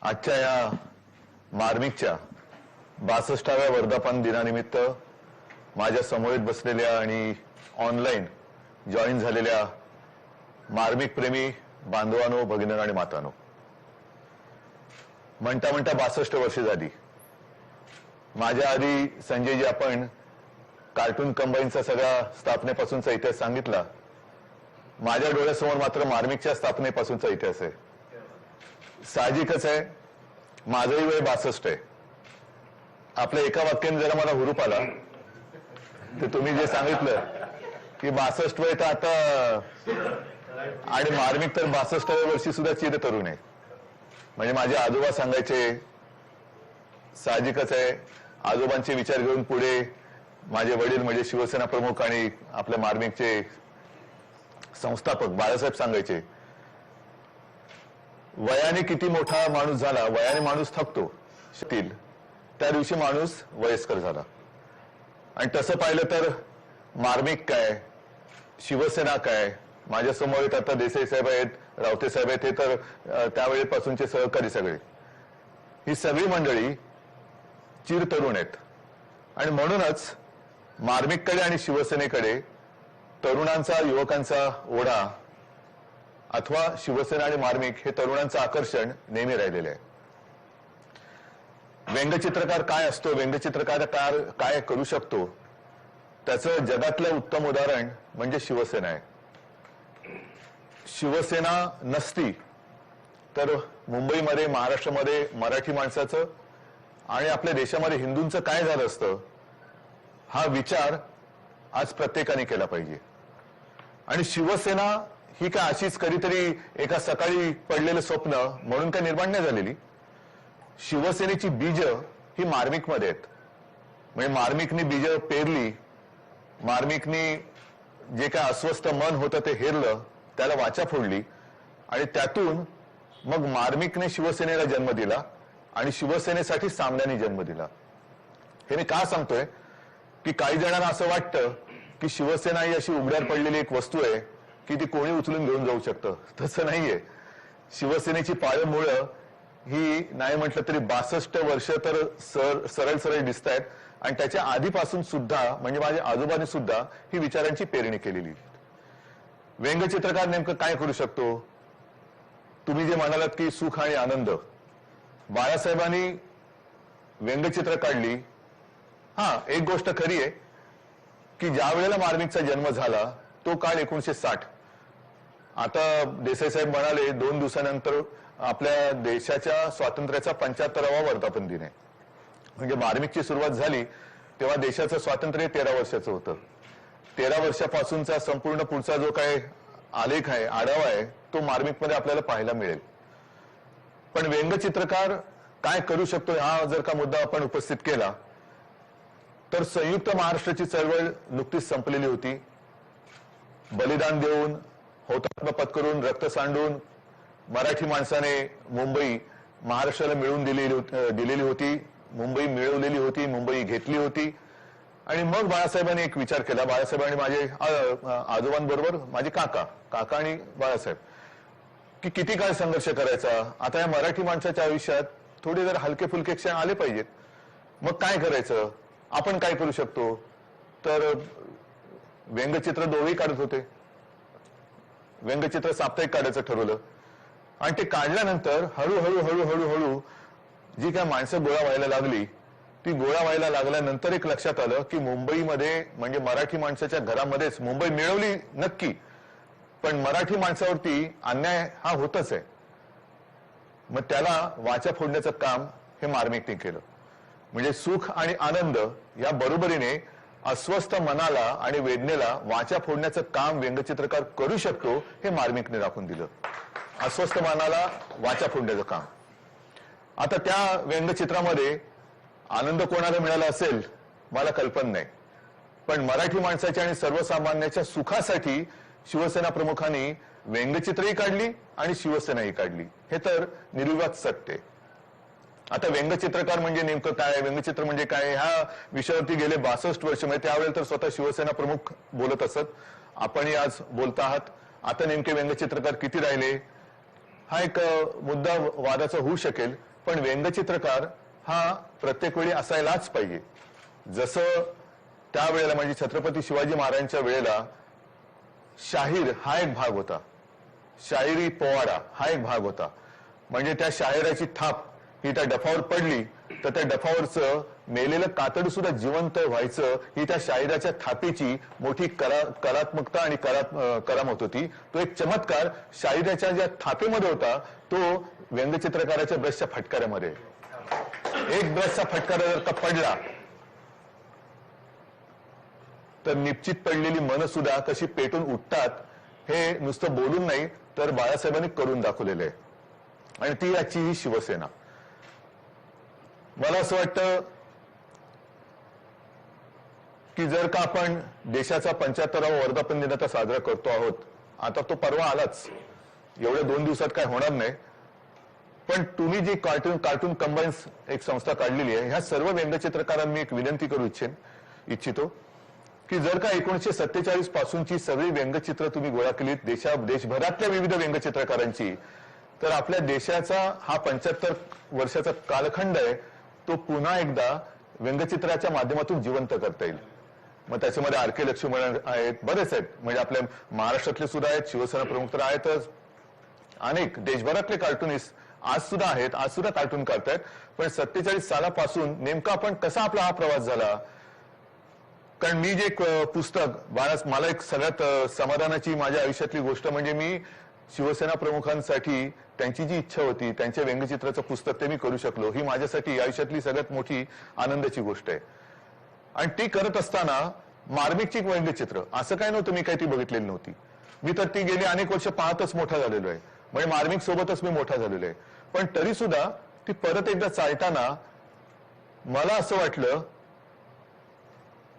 आजच्या या मार्मिकच्या 62व्या वर्धापन दिनानिमित्त माझ्या समवेत बसलेल्या आणि ऑनलाईन जॉईन झालेल्या मार्मिक प्रेमी बांधवांनो, भगिनींनो आणि मातांनो, म्हणता म्हणता 62 वर्षे झाली. माझ्या आधी संजयजी आपण कार्टून कंबाईनचा सगळा स्थापनेपासूनचा इतिहास सांगितला. माझ्या डोळ्यासमोर मात्र मार्मिकच्या स्थापनेपासूनचा इतिहास आहे. साहजिकच आहे, माझंही वय 62 आहे. आपल्या एका वाक्याने जरा मला हुरूप आला तर तुम्ही जे सांगितलं की 62 वय तर आता, आणि मार्मिक तर 62व्या वर्षी सुद्धा चिर तरुण आहे. म्हणजे माझे आजोबा सांगायचे, साहजिकच आहे, आजोबांचे विचार घेऊन पुढे माझे वडील म्हणजे शिवसेना प्रमुख आणि आपल्या मार्मिकचे संस्थापक बाळासाहेब सांगायचे, वयाने किती मोठा माणूस झाला, वयाने माणूस थकतो, त्या दिवशी माणूस वयस्कर झाला. आणि तसं पाहिलं तर मार्मिक काय, शिवसेना काय, माझ्या समोर आता देसाई साहेब आहेत, रावते साहेब आहेत, हे तर त्यावेळेपासूनचे सहकारी सगळे, ही सगळी मंडळी चिर तरुण आहेत. आणि म्हणूनच मार्मिककडे आणि शिवसेनेकडे तरुणांचा, युवकांचा ओढा अथवा शिवसेना आणि मार्मिक हे तरुणांचं आकर्षण नेहमी राहिलेलं आहे. व्यंगचित्रकार काय असतो, व्यंगचित्रकार काय करू शकतो, त्याचं जगातलं उत्तम उदाहरण म्हणजे शिवसेना आहे. शिवसेना नसती तर मुंबईमध्ये, महाराष्ट्रामध्ये मराठी माणसाचं आणि आपल्या देशामध्ये हिंदूंचं काय झालं असतं, हा विचार आज प्रत्येकाने केला पाहिजे. आणि शिवसेना ही काय अशीच कधीतरी एका सकाळी पडलेलं स्वप्न म्हणून काय निर्माण नाही झालेली. शिवसेनेची बीज ही मार्मिकमध्ये आहेत. म्हणजे मार्मिकनी बीज पेरली, मार्मिकनी जे काय अस्वस्थ मन होतं ते हेरलं, त्याला वाचा फोडली आणि त्यातून मग मार्मिकने शिवसेनेला जन्म दिला आणि शिवसेनेसाठी सामन्याने जन्म दिला. हे मी का सांगतोय की काही जणांना असं वाटतं की शिवसेना ही अशी उघड्यावर पडलेली एक वस्तू आहे की ती कोणी उचलून घेऊन जाऊ शकतं. तसं नाहीये. शिवसेनेची पाळंमुळं ही नाही म्हटलं तरी 62 वर्ष तर सरळ सरळ दिसत आहेत. आणि त्याच्या आधीपासून सुद्धा म्हणजे माझ्या आजोबांनी सुद्धा ही विचारांची पेरणी केलेली. व्यंगचित्रकार नेमकं काय करू शकतो? तुम्ही जे म्हणालात की सुख आणि आनंद, बाळासाहेबांनी व्यंगचित्र काढली. हा, एक गोष्ट खरी आहे की ज्या वेळेला मार्मिकचा जन्म झाला तो काळ 1960. आता देसाई साहेब म्हणाले 2 दिवसानंतर आपल्या देशाच्या स्वातंत्र्याचा 75वा वर्धापन दिन आहे. म्हणजे मार्मिकची सुरुवात झाली तेव्हा देशाचं स्वातंत्र्य 13 वर्षाचं होतं. 13 वर्षापासूनचा संपूर्ण पुढचा जो काय आलेख आहे, आढावा आहे, तो मार्मिकमध्ये आपल्याला पाहायला मिळेल. पण व्यंगचित्रकार काय करू शकतो हा जर का मुद्दा आपण उपस्थित केला तर संयुक्त महाराष्ट्राची चळवळ नुकतीच संपलेली होती. बलिदान देऊन, हौतात्म्य पत्करून, रक्त सांडून मराठी माणसाने मुंबई महाराष्ट्राला मिळवून दिलेली होती, मुंबई मिळवलेली होती, मुंबई घेतली होती. आणि मग बाळासाहेबांनी एक विचार केला. बाळासाहेब आणि माझे आजोबांबरोबर माझे काका आणि बाळासाहेब, की किती काळ संघर्ष करायचा. आता या मराठी माणसाच्या आयुष्यात थोडे जर हलके फुलके क्षण आले पाहिजेत. मग काय करायचं, आपण काय करू शकतो? तर व्यंगचित्र दोघेही काढत होते. व्यंगचित्र साप्ताहिक काढायचं ठरवलं आणि ते काढल्यानंतर हळूहळू हळूहळू हळू जी काय माणसं गोळा व्हायला लागली, ती गोळा व्हायला लागल्यानंतर एक लक्षात आलं की मुंबईमध्ये म्हणजे मराठी माणसाच्या घरामध्येच मुंबई मिळवली नक्की, पण मराठी माणसावरती अन्याय हा होतच आहे. मग त्याला वाचा फोडण्याचं काम हे मार्मिकने केलं. म्हणजे सुख आणि आनंद या बरोबरीने अस्वस्थ मनाला आणि वेदनेला वाचा फोडण्याचं काम व्यंगचित्रकार करू शकतो हे मार्मिकने दाखवून दिलं. अस्वस्थ मनाला वाचा फोडण्याचं काम. आता त्या व्यंगचित्रामध्ये आनंद कोणाला मिळाला असेल मला कल्पना नाही, पण मराठी माणसाच्या आणि सर्वसामान्याच्या सुखासाठी शिवसेना प्रमुखांनी व्यंगचित्रही काढली आणि शिवसेनाही काढली. हे तर निर्विवाद सत्य आहे. आता व्यंगचित्रकार म्हणजे नेमकं काय, व्यंगचित्र म्हणजे काय, ह्या विषयावरती गेले 62 वर्ष म्हणजे त्यावेळेला तर स्वतः शिवसेना प्रमुख बोलत असत, आपणही आज बोलत आहात. आता नेमके व्यंगचित्रकार किती राहिले हा एक मुद्दा वादाचा होऊ शकेल, पण व्यंगचित्रकार हा प्रत्येक वेळी असायलाच पाहिजे. जसं त्यावेळेला म्हणजे छत्रपती शिवाजी महाराजांच्या वेळेला शाहीर हा एक भाग होता, शाहिरी पोवाडा हा एक भाग होता. म्हणजे त्या शाहिराची थाप ही त्या डफावर पडली तर त्या डफावरचं मेलेलं कातड सुद्धा जिवंत व्हायचं ही त्या शाहिराच्या थापीची मोठी कलात्मकता आणि करामत होती. तो एक चमत्कार शाहिराच्या ज्या थापेमध्ये होता तो व्यंगचित्रकाराच्या ब्रशच्या फटकाऱ्यामध्ये. एक ब्रशचा फटकारा जर का पडला तर निश्चित पडलेली मन सुद्धा कशी पेटून उठतात हे नुसतं बोलून नाही तर बाळासाहेबांनी करून दाखवलेलं आहे. आणि ती आजची ही शिवसेना. मला असं वाटतं की जर का आपण देशाचा 75वा वर्धापन दिन आता साजरा करतो आहोत, आता तो परवा आलाच, एवढ्या 2 दिवसात काय होणार नाही, पण तुम्ही जी कार्टून कंबाईन्स एक संस्था काढलेली आहे, ह्या सर्व व्यंगचित्रकारांना मी एक विनंती करू इच्छितो की जर का 1947 पासूनची सगळी व्यंगचित्र तुम्ही गोळा केलीत देशभरातल्या विविध व्यंगचित्रकारांची, तर आपल्या देशाचा हा 75 वर्षाचा कालखंड आहे तो पुन्हा एकदा व्यंगचित्राच्या माध्यमातून जिवंत करता येईल. मग त्याच्यामध्ये आर के लक्ष्मण आहेत, बरेच आहेत, म्हणजे आपल्या महाराष्ट्रातले सुद्धा आहेत, शिवसेना प्रमुख तर आहेतच, अनेक देशभरातले कार्टुनिस्ट आज सुद्धा आहेत, आज सुद्धा कार्टून करतायत. पण 47 सालापासून नेमका आपण कसा आपला हा प्रवास झाला. कारण मी जे पुस्तक मला एक सगळ्यात समाधानाची माझ्या आयुष्यातली गोष्ट म्हणजे मी शिवसेना प्रमुखांसाठी त्यांची जी इच्छा होती त्यांच्या व्यंगचित्राचं पुस्तक ते मी करू शकलो, ही माझ्यासाठी आयुष्यातली सगळ्यात मोठी आनंदाची गोष्ट आहे. आणि ती करत असताना मार्मिकची व्यंगचित्र असं काय नव्हतं मी काही ती बघितलेली नव्हती. मी तर ती गेली अनेक वर्ष पाहतच मोठा झालेलो आहे, म्हणजे मार्मिक सोबतच मी मोठा झालेलो आहे. पण तरी सुद्धा ती परत एकदा चालताना मला असं वाटलं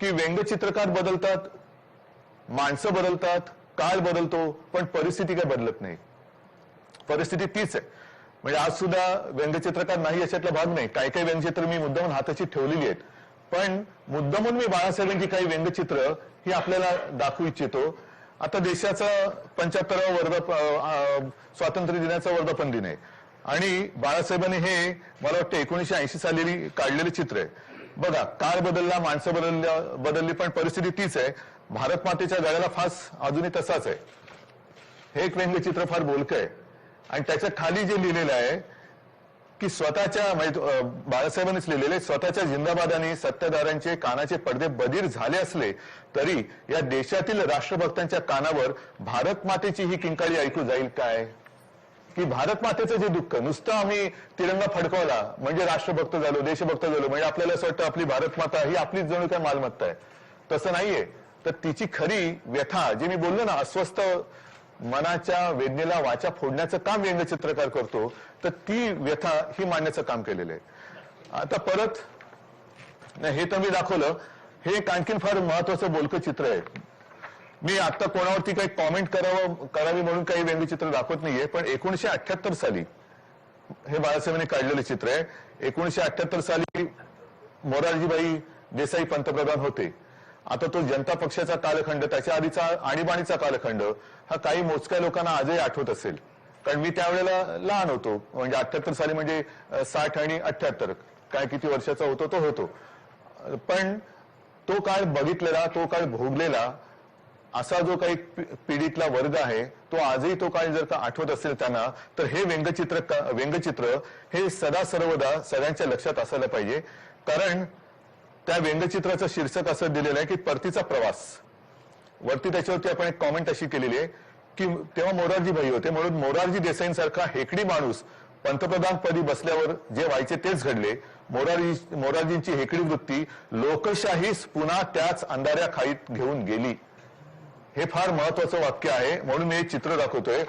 की व्यंगचित्रकार बदलतात, माणसं बदलतात, काळ बदलतो, पण परिस्थिती काय बदलत नाही. परिस्थिती तीच आहे. म्हणजे आज सुद्धा व्यंगचित्रकार नाही याच्यातला भाग नाही. काही काही व्यंगचित्र मी मुद्दामून हाताची ठेवलेली आहेत, पण मुद्दामून मी बाळासाहेबांची काही व्यंगचित्र ही आपल्याला दाखवू इच्छितो. आता देशाचा 75वा स्वातंत्र्य दिनाचा वर्धापन दिन आहे आणि बाळासाहेबांनी हे मला वाटतं 1980 साली काढलेले चित्र आहे. बघा, काळ बदलला, माणसं बदलली, पण परिस्थिती तीच आहे. भारत मातेच्या गळ्याला फास अजूनही तसाच आहे. हे एक व्यंगचित्र फार बोलकं आहे आणि त्याच्या खाली जे लिहिलेलं आहे की स्वतःच्या म्हणजे बाळासाहेबांनीच लिहिलेले, स्वतःच्या जिंदाबादाने सत्ताधाऱ्यांचे कानाचे पडदे बधीर झाले असले तरी या देशातील राष्ट्रभक्तांच्या कानावर भारत मातेची ही किंकाळी ऐकू जाईल काय. की भारत मातेचं जे दुःख, नुसतं आम्ही तिरंगा फडकवला म्हणजे राष्ट्रभक्त झालो, देशभक्त झालो, म्हणजे आपल्याला असं वाटतं आपली भारत माता ही आपलीच जणू काय मालमत्ता आहे. तसं नाहीये. तर तिची खरी व्यथा, जे मी बोललो ना, अस्वस्थ मनाच्या वेदनेला वाचा फोडण्याचं काम व्यंगचित्रकार करतो, तर ती व्यथा ही मांडण्याचं काम केलेलं आहे. आता परत हे तर मी दाखवलं, हे एक आणखीन फार महत्वाचं बोलकं चित्र आहे. मी आता कोणावरती काही कॉमेंट करावी म्हणून काही व्यंगचित्र दाखवत नाहीये, पण 1978 साली हे बाळासाहेबांनी काढलेलं चित्र आहे. 1978 साली मोरारजीभाई देसाई पंतप्रधान होते. आता तो जनता पक्षाचा कालखंड, त्याच्या आधीचा आणीबाणीचा कालखंड हा काही मोजक्या लोकांना आजही आठवत असेल, कारण मी त्यावेळेला लहान होतो. म्हणजे 78 साली म्हणजे 60 आणि 78 काय किती वर्षाचा होतो तो होतो. पण तो काळ बघितलेला, तो काळ भोगलेला असा जो काही पिढीतला वर्ग आहे तो आजही तो काळ जर का आठवत असेल त्यांना, तर हे व्यंगचित्र हे सदा सर्वदा सगळ्यांच्या लक्षात असायला पाहिजे. कारण त्या व्यंगचित्राचं शीर्षक असं दिलेलं आहे की परतीचा प्रवास. वरती त्याच्यावरती आपण एक कॉमेंट अशी केलेली आहे की तेव्हा मोरारजीभाई होते, म्हणून मोरारजी देसाईंसारखा हेकडी माणूस पंतप्रधान पदी बसल्यावर जे व्हायचे तेच घडले. मोरारजींची हेकडी वृत्ती लोकशाहीस पुन्हा त्याच अंधाऱ्या खाईत घेऊन गेली. हे फार महत्वाचं वाक्य आहे, म्हणून मी हे चित्र दाखवतोय.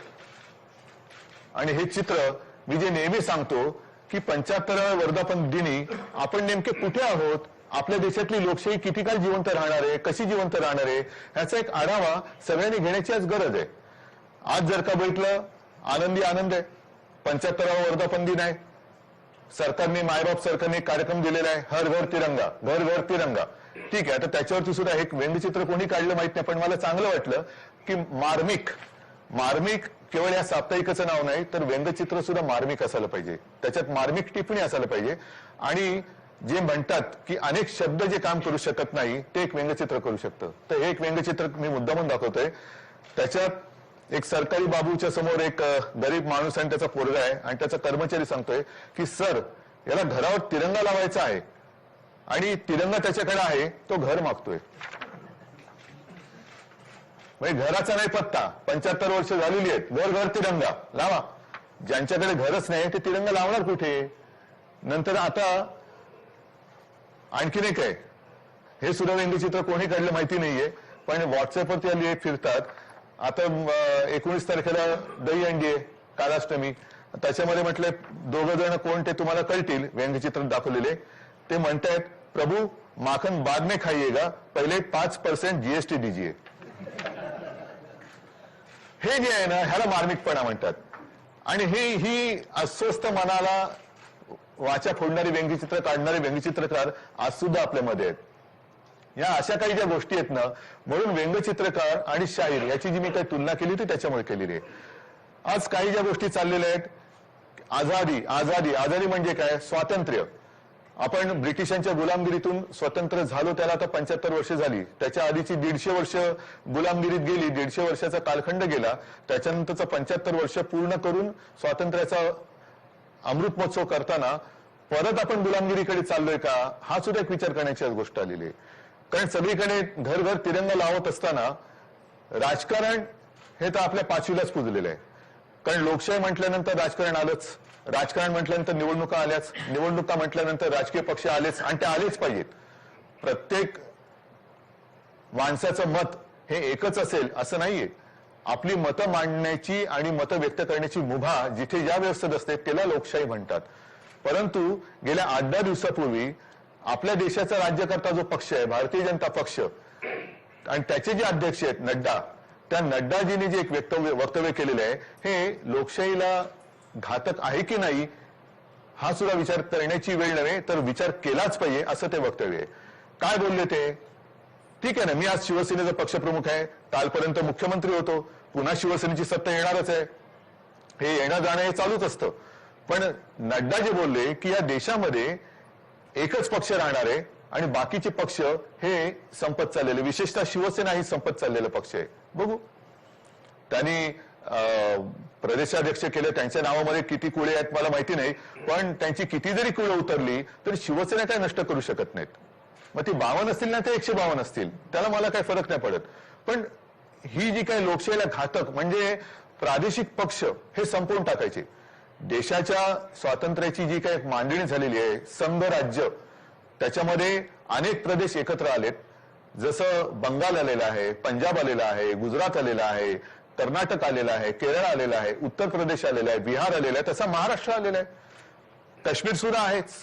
आणि हे चित्र मी जे नेहमी सांगतो की 75व्या वर्धापन दिनी आपण नेमके कुठे आहोत, आपल्या देशातली लोकशाही किती काळ जिवंत राहणार आहे, कशी जिवंत राहणार आहे, ह्याचा एक आढावा सगळ्यांनी घेण्याची आज गरज आहे. आज जर का बघितलं, आनंदी आनंद आहे, 75वा वर्धापन दिन आहे, सरकारने मायबाप सरकारने कार्यक्रम दिलेला आहे, हर घर तिरंगा, घर घर तिरंगा. ठीक आहे, आता त्याच्यावरती सुद्धा एक व्यंगचित्र कोणी काढलं माहित नाही, पण मला चांगलं वाटलं की मार्मिक केवळ या साप्ताहिकाचं नाव नाही तर व्यंगचित्र सुद्धा मार्मिक असायला पाहिजे, त्याच्यात मार्मिक टिप्पणी असायला पाहिजे. आणि जे म्हणतात की अनेक शब्द जे काम करू शकत नाही ते एक व्यंगचित्र करू शकतं, तर हे एक व्यंगचित्र मी मुद्दामून दाखवतोय. त्याच्यात एक सरकारी बाबूच्या समोर एक गरीब माणूस आणि त्याचा पोरगा आहे आणि त्याचा कर्मचारी सांगतोय की सर याला घरावर तिरंगा लावायचा आहे आणि तिरंगा त्याच्याकडे आहे, तो घर मागतोय. म्हणजे घराचा नाही पत्ता, 75 वर्ष झालेली आहेत, घर घर तिरंगा लावा. ज्यांच्याकडे घरच नाही ते तिरंगा लावणार कुठे? नंतर आता आणखीन एक आहे, हे सुद्धा व्यंगचित्र कोणी काढलं माहिती नाहीये, पण व्हॉट्सअपवरती आली फिरतात. आता 19 तारखेला दही अंडी आहे, कालाष्टमी, त्याच्यामध्ये म्हटलंय दोघं जण कोण ते तुम्हाला कळतील, व्यंगचित्र दाखवलेले. ते म्हणतायत प्रभू माखन बाद में खाइएगा, पहिले 5% जीएसटी दीजिए. हे जे आहे ना ह्याला मार्मिकपणा म्हणतात. आणि ही अस्वस्थ मनाला वाचा फोडणारी व्यंगचित्र काढणारे व्यंगचित्रकार आज सुद्धा आपल्यामध्ये आहेत. या अशा काही ज्या गोष्टी आहेत ना, म्हणून व्यंगचित्रकार आणि शाहीर याची जी मी काही तुलना केली होती त्याच्यामुळे केलेली आहे. आज काही ज्या गोष्टी चाललेल्या आहेत, आझादी आझादी आझादी म्हणजे काय? स्वातंत्र्य. आपण ब्रिटिशांच्या गुलामगिरीतून स्वतंत्र झालो त्याला आता 75 वर्ष झाली. त्याच्या आधीची 150 वर्ष गुलामगिरीत गेली, 150 वर्षाचा कालखंड गेला. त्याच्यानंतरचा 75 वर्ष पूर्ण करून स्वातंत्र्याचा अमृत महोत्सव करताना परत आपण गुलामगिरीकडे चाललोय का, हा सुद्धा एक विचार करण्याची गोष्ट आलेली आहे. कारण सगळीकडे घर घर तिरंगा लावत असताना राजकारण हे तर आपल्या 5वीलाच पुजलेलं आहे. कारण लोकशाही म्हटल्यानंतर राजकारण आलंच, राजकारण म्हटल्यानंतर निवडणुका आल्याच, निवडणुका म्हटल्यानंतर राजकीय पक्ष आलेच, आणि ते आलेच पाहिजेत. प्रत्येक माणसाचं मत हे एकच असेल असं नाहीये. आपली मतं मांडण्याची आणि मतं व्यक्त करण्याची मुभा जिथे ज्या व्यवस्थेत असते त्याला लोकशाही म्हणतात. परंतु गेल्या 8-10 दिवसापूर्वी आपल्या देशाचा राज्यकर्ता जो पक्ष आहे भारतीय जनता पक्ष आणि त्याचे जे अध्यक्ष आहेत नड्डा, त्या नड्डाजीने जे एक वक्तव्य केलेलं आहे हे लोकशाहीला घातक आहे की नाही हा सुद्धा विचार करण्याची वेळ नव्हे तर विचार केलाच पाहिजे असं ते वक्तव्य आहे. काय बोलले ते? ठीक आहे ना, मी आज शिवसेनेचा पक्षप्रमुख आहे, कालपर्यंत मुख्यमंत्री होतो, पुन्हा शिवसेनेची सत्ता येणारच आहे, हे येणं जाणं हे चालूच असतं. पण नड्डा जे बोलले की या देशामध्ये एकच पक्ष राहणार आहे आणि बाकीचे पक्ष हे संपत चाललेले, विशेषतः शिवसेना ही संपत चाललेला पक्ष आहे. बघू त्यांनी प्रदेशाध्यक्ष केले, त्यांच्या नावामध्ये किती कुळे आहेत मला माहिती नाही, पण त्यांची किती जरी कुळे उतरली तरी शिवसेना काय नष्ट करू शकत नाहीत. मग ती 52 असतील ना ते 152 असतील, त्याला मला काही फरक नाही पडत. पण ही जी काही लोकशाहीला घातक म्हणजे प्रादेशिक पक्ष हे संपवून टाकायचे. देशाच्या स्वातंत्र्याची जी काही मांडणी झालेली आहे, संघ राज्य, त्याच्यामध्ये अनेक प्रदेश एकत्र आलेत. जसं बंगाल आलेला आहे, पंजाब आलेला आहे, गुजरात आलेला आहे, कर्नाटक आलेला आहे, केरळ आलेला आहे, उत्तर प्रदेश आलेला आहे, बिहार आलेला आहे, तसा महाराष्ट्र आलेला आहे, काश्मीर सुद्धा आहेच.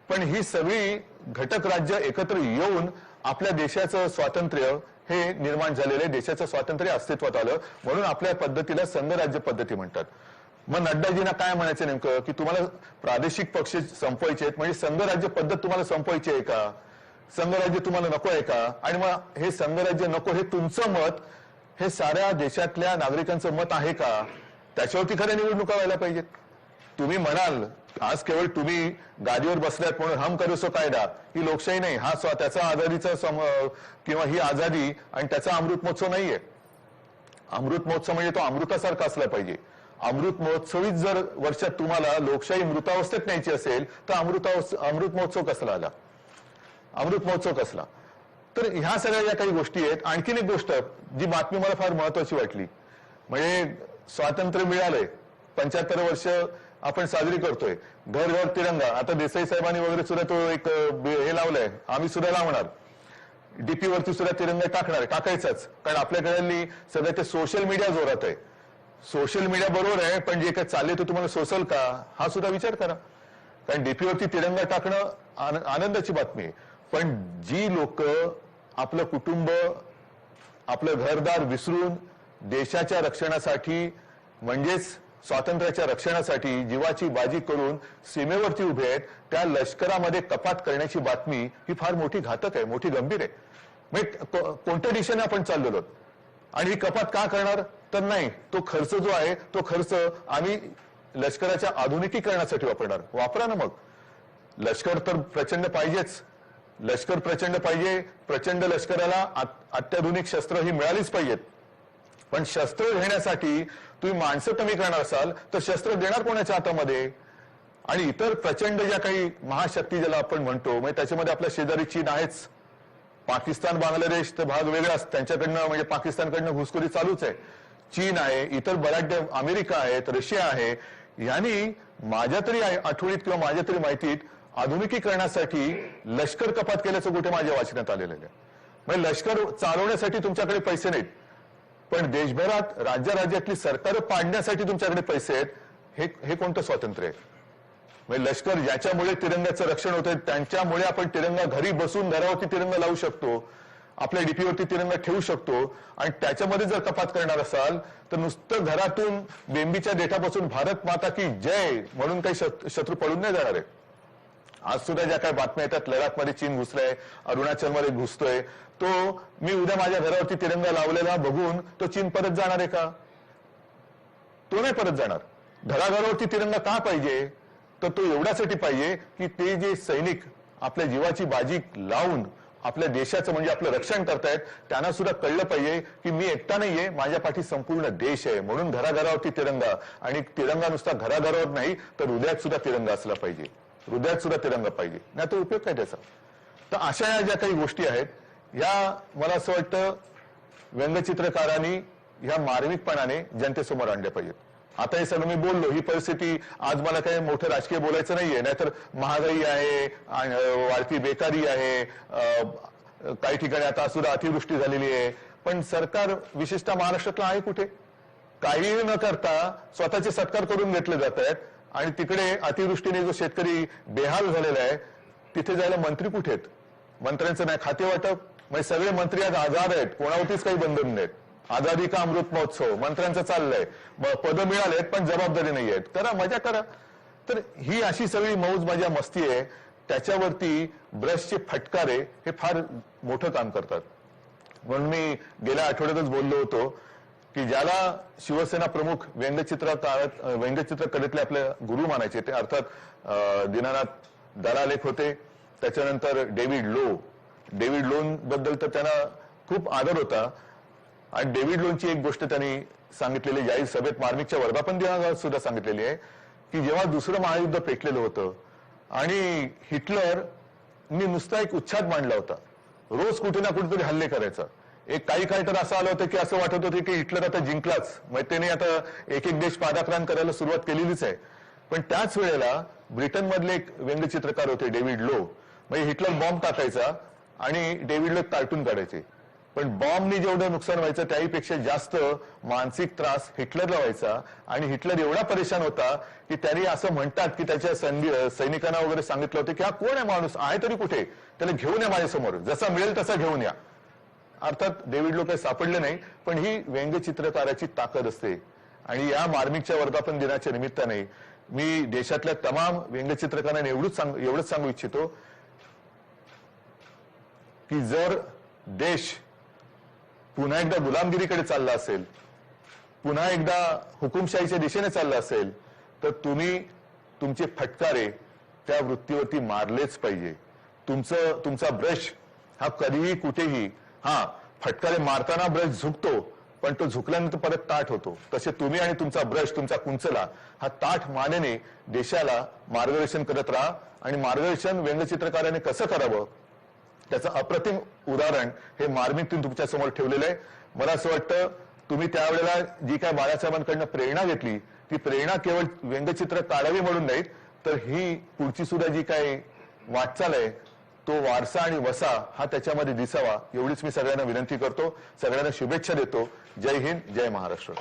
पण ही सगळी घटक राज्य एकत्र येऊन आपल्या देशाचं स्वातंत्र्य हे निर्माण झालेलं आहे, देशाचं स्वातंत्र्य अस्तित्वात आलं, म्हणून आपल्या पद्धतीला संघ राज्य पद्धती म्हणतात. मग नड्डाजींना काय म्हणायचं नेमकं की तुम्हाला प्रादेशिक पक्ष संपवायचे आहेत म्हणजे संघ राज्य पद्धत तुम्हाला संपवायची आहे का? संघराज्य तुम्हाला नको आहे का? आणि मग हे संघराज्य नको हे तुमचं मत हे साऱ्या देशातल्या नागरिकांचं मत आहे का? त्याच्यावरती खऱ्या निवडणुका व्हायला पाहिजेत. तुम्ही म्हणाल आज केवळ तुम्ही गादीवर बसल्यात म्हणून हम करो सो कायदा, ही लोकशाही नाही, हा त्याचा आझादीचा किंवा ही आझादी आणि त्याचा अमृत महोत्सव नाहीये. अमृत महोत्सव म्हणजे तो अमृतासारखा असला पाहिजे. अमृत महोत्सवीच जर वर्षात तुम्हाला लोकशाही मृतावस्थेत न्यायची असेल तर अमृत महोत्सव कसला आला? अमृत महोत्सव कसला? तर ह्या सगळ्या ज्या काही गोष्टी आहेत. आणखीन एक गोष्ट जी बातमी मला फार महत्वाची वाटली, म्हणजे स्वातंत्र्य मिळालंय, 75 वर्ष आपण साजरी करतोय, घर घर तिरंगा. आता देसाई साहेबांनी वगैरे सुद्धा तो एक हे लावलंय, आम्ही सुद्धा लावणार, डीपी वरती सुद्धा तिरंगा टाकणार, टाकायचाच. कारण आपल्याकडे सगळं ते सोशल मीडिया जोरात आहे. सोशल मीडिया बरोबर आहे, पण जे काही चालले ते तुम्हाला सोसल का हा सुद्धा विचार करा. कारण डीपीवरती तिरंगा टाकणं आनंदाची बातमी आहे, पण जी लोक आपलं कुटुंब आपलं घरदार विसरून देशाच्या रक्षणासाठी म्हणजेच स्वातंत्र्याच्या रक्षणासाठी जीवाची बाजी करून सीमेवरती उभे आहेत, त्या लष्करामध्ये कपात करण्याची बातमी ही फार मोठी घातक आहे, मोठी गंभीर आहे. म्हणजे कोणत्या दिशेने आपण चाललेलो? आणि ही कपात का करणार तर नाही, तो खर्च जो आहे तो खर्च आम्ही लष्कराच्या आधुनिकीकरणासाठी वापरा ना. मग लष्कर तर प्रचंड पाहिजेच, लष्कर प्रचंड पाहिजे, प्रचंड लष्कराला अत्याधुनिक शस्त्र ही मिळालीच पाहिजेत. पण शस्त्र घेण्यासाठी तुम्ही माणसं कमी करणार असाल तर शस्त्र देणार कोणाच्या हातामध्ये? आणि इतर प्रचंड ज्या काही महाशक्ती ज्याला आपण म्हणतो, म्हणजे त्याच्यामध्ये आपल्या शेजारी चीन आहेच, पाकिस्तान बांगलादेश तर भाग वेगळाच, त्यांच्याकडनं म्हणजे पाकिस्तानकडनं घुसखोरी चालूच आहे. चीन आहे, इतर बऱ्याच अमेरिका आहेत, रशिया आहे. यांनी माझ्या तरी आठवणीत किंवा माझ्या तरी माहितीत आधुनिकीकरणासाठी लष्कर कपात केल्याचं कुठे माझ्या वाचण्यात आलेलं आहे. म्हणजे लष्कर चालवण्यासाठी तुमच्याकडे पैसे नाहीत, पण देशभरात राज्यातली सरकार पाडण्यासाठी तुमच्याकडे पैसे आहेत. हे कोणतं स्वातंत्र्य आहे? म्हणजे लष्कर ज्याच्यामुळे तिरंग्याचं रक्षण होतंय, त्यांच्यामुळे आपण तिरंगा घरी बसून घरावरती तिरंगा लावू शकतो, आपल्या डीपीवरती तिरंगा ठेवू शकतो. आणि त्याच्यामध्ये जर कपात करणार असाल तर नुसतं घरातून बेंबीच्या देठापासून भारत माता की जय म्हणून काही शत्रू पळून नाही जाणार आहे. आज सुद्धा ज्या काही बातम्या येतात, लडाखमध्ये चीन घुसलाय, अरुणाचलमध्ये घुसतोय, तो मी उद्या माझ्या घरावरती तिरंगा लावलेला बघून तो चीन परत जाणार आहे का? तो नाही परत जाणार. घराघरावरती तिरंगा का पाहिजे? तर तो एवढ्यासाठी पाहिजे की ते जे सैनिक आपल्या जीवाची बाजी लावून आपल्या देशाचं म्हणजे आपलं रक्षण करतायत, त्यांना सुद्धा कळलं पाहिजे की मी एकटा नाहीये, माझ्या पाठी संपूर्ण देश आहे. म्हणून घराघरावरती तिरंगा, आणि तिरंगा नुसता घराघरावर नाही तर हृदयात सुद्धा तिरंगा असला पाहिजे, हृदयात सुद्धा तिरंगा पाहिजे, नाही तर उपयोग काय त्याचा? तर अशा या ज्या काही गोष्टी आहेत, या मला असं वाटतं व्यंगचित्रकारांनी ह्या मार्मिकपणाने जनतेसमोर आणल्या पाहिजेत. आता हे सगळं मी बोललो, ही परिस्थिती आज मला काही मोठं राजकीय बोलायचं नाहीये, नाहीतर महागाई आहे, वाढती बेकारी आहे, काही ठिकाणी आता सुद्धा अतिवृष्टी झालेली आहे. पण सरकार विशेषतः महाराष्ट्रातलं आहे कुठे? काही न करता स्वतःचे सत्कार करून घेतले जात आहेत, आणि तिकडे अतिवृष्टीने जो शेतकरी बेहाल झालेला आहे तिथे जायला मंत्री कुठे आहेत? मंत्र्यांचं नाही खाते वाटप. म्हणजे सगळे मंत्री आज आजाद आहेत, कोणावरतीच काही बंधन नाहीत. आझादी का अमृत महोत्सव मंत्र्यांचं चाललंय, पदं मिळालेत पण जबाबदारी नाही आहेत. करा, मजा करा. तर ही अशी सगळी मौज मजा मस्ती आहे, त्याच्यावरती ब्रशचे फटकारे हे फार मोठं काम करतात. म्हणून मी गेल्या आठवड्यातच बोललो होतो की ज्याला शिवसेना प्रमुख व्यंगचित्रकलेतले आपले गुरु मानायचे, ते अर्थात दीनानाथ दलाल एक होते, त्याच्यानंतर डेव्हिड लो बद्दल तर त्यांना खूप आदर होता. आणि डेव्हिड लोनची एक गोष्ट त्यांनी सांगितलेली जाहीर सभेत, मार्मिकच्या वर्धापन दिनाला सुद्धा सांगितलेली आहे की जेव्हा दुसरं महायुद्ध पेटलेलं होतं आणि हिटलरनी नुसता एक उच्छाद मांडला होता, रोज कुठे ना कुठेतरी हल्ले करायचा. काही तर असं आलं होतं की असं वाटत होतं की हिटलर आता जिंकलाच, म्हणजे त्याने आता एक देश पादाक्रांत करायला सुरुवात केलेलीच आहे. पण त्याच वेळेला ब्रिटनमधले एक व्यंगचित्रकार होते डेव्हिड लो, म्हणजे हिटलर बॉम्ब टाकायचा आणि डेव्हिड लो कार्टून काढायचे. पण बॉम्बनी जेवढं नुकसान व्हायचं त्याहीपेक्षा जास्त मानसिक त्रास हिटलरला व्हायचा. आणि हिटलर एवढा परेशान होता की त्यांनी असं म्हणतात की त्याच्या सैनिकांना वगैरे सांगितलं होतं की हा कोण आहे माणूस, आहे तरी कुठे, त्याला घेऊन या माझ्यासमोर, जसा मिळेल तसा घेऊन या. अर्थात डेव्हिड लो काही सापडले नाही, पण ही व्यंगचित्रकाराची ताकद असते. आणि या मार्मिकच्या वर्धापन दिनाच्या निमित्ताने मी देशातल्या तमाम व्यंगचित्रकारांना एवढंच सांगू इच्छितो की जर देश पुन्हा एकदा गुलामगिरीकडे चालला असेल, पुन्हा एकदा हुकुमशाहीच्या दिशेने चालला असेल, तर तुम्ही तुमचे फटकारे त्या वृत्तीवरती मारलेच पाहिजे. तुमचा ब्रश हा कधीही कुठेही, फटकारे मारताना ब्रश झुकतो, पण तो झुकल्यानंतर परत ताठ होतो. तसे तुम्ही आणि तुमचा ब्रश, तुमचा कुंचला हा ताठ मानेने देशाला मार्गदर्शन करत राहा. आणि मार्गदर्शन व्यंगचित्रकाराने कसं करावं त्याचं अप्रतिम उदाहरण हे मार्मिकतून तुमच्या समोर ठेवलेलं आहे. मला असं वाटतं तुम्ही त्यावेळेला जी काय बाळासाहेबांकडनं प्रेरणा घेतली, ती प्रेरणा केवळ व्यंगचित्र काढावी म्हणून नाही, तर ही पुढची सुद्धा जी काय वाटचाल आहे तो वारसा आणि वसा हा त्याच्यामध्ये दिसावा, एवढीच मी सगळ्यांना विनंती करतो. सगळ्यांना शुभेच्छा देतो. जय हिंद, जय महाराष्ट्र.